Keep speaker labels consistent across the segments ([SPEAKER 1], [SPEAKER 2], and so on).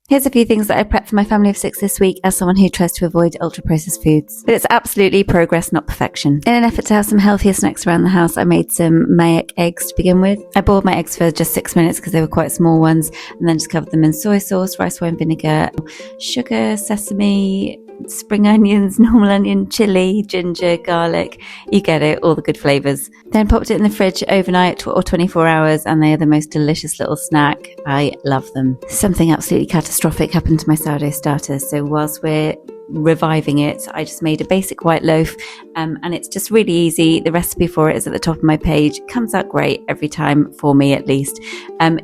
[SPEAKER 1] Here's a few things that I prepped for my family of 6 this week as someone who tries to avoid ultra-processed foods. But it's absolutely progress, not perfection. In an effort to have some healthier snacks around the house, I made some Mayak eggs to begin with. I boiled my eggs for just 6 minutes because they were quite small ones, and then just covered them in soy sauce, rice wine vinegar, sugar, sesame, spring onions, normal onion, chili, ginger, garlic. You get it, all the good flavours. Then popped it in the fridge overnight or 24 hours, and they are the most delicious little snack. I love them. Something absolutely catastrophic happened to my sourdough starter, so whilst we're reviving it, I just made a basic white loaf, and it's just really easy. The recipe for it is at the top of my page. It comes out great every time, for me at least.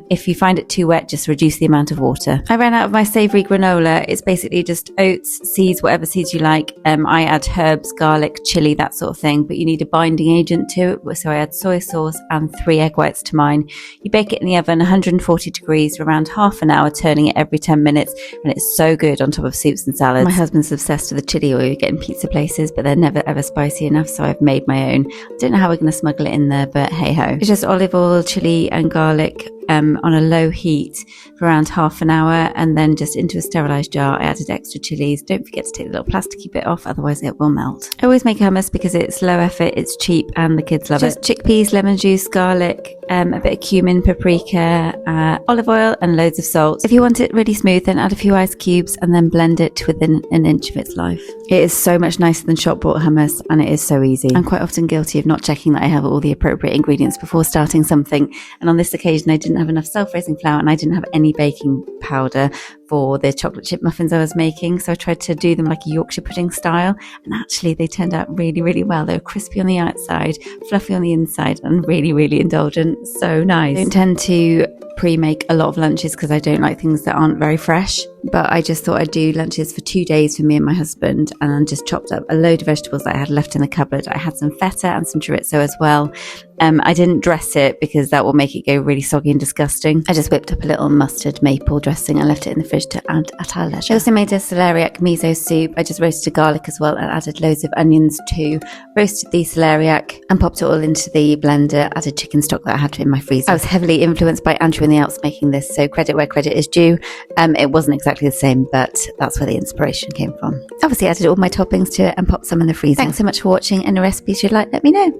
[SPEAKER 1] If you find it too wet, just reduce the amount of water. I ran out of my savoury granola. It's basically just oats, seeds, whatever seeds you like. I add herbs, garlic, chili, that sort of thing, but you need a binding agent to it, so I add soy sauce and 3 egg whites to mine. You bake it in the oven 140 degrees for around half an hour, turning it every 10 minutes, and it's so good on top of soups and salads. My husband's obsessed with the chili oil you get in pizza places, but they're never ever spicy enough, so I've made my own. I don't know how we're going to smuggle it in there, but hey ho. It's just olive oil, chili and garlic on a low heat for around half an hour, and then just into a sterilised jar. I added extra chilies. Don't forget to take the little plasticky bit off, otherwise it will melt. I always make hummus because it's low effort, it's cheap, and the kids love it. Just chickpeas, lemon juice, garlic, a bit of cumin, paprika, olive oil, and loads of salt. If you want it really smooth, then add a few ice cubes and then blend it to within an inch of its life. It is so much nicer than shop bought hummus, and it is so easy. I'm quite often guilty of not checking that I have all the appropriate ingredients before starting something, and on this occasion I didn't have enough self-raising flour and I didn't have any baking powder for the chocolate chip muffins I was making, so I tried to do them like a Yorkshire pudding style, and actually they turned out really, really well. They were crispy on the outside, fluffy on the inside, and really, really indulgent. So nice. I don't tend to pre-make a lot of lunches because I don't like things that aren't very fresh, but I just thought I'd do lunches for 2 days for me and my husband, and then just chopped up a load of vegetables that I had left in the cupboard. I had some feta and some chorizo as well. I didn't dress it because that will make it go really soggy and disgusting. I just whipped up a little mustard maple dressing and left it in the fridge to add at our leisure. I also made a celeriac miso soup. I just roasted garlic as well and added loads of onions too. Roasted the celeriac and popped it all into the blender. Added chicken stock that I had in my freezer. I was heavily influenced by Andrew and the Alps making this, so credit where credit is due. It wasn't exactly the same, but that's where the inspiration came from. Obviously, I added all my toppings to it and popped some in the freezer. Thanks so much for watching. Any recipes you'd like, let me know.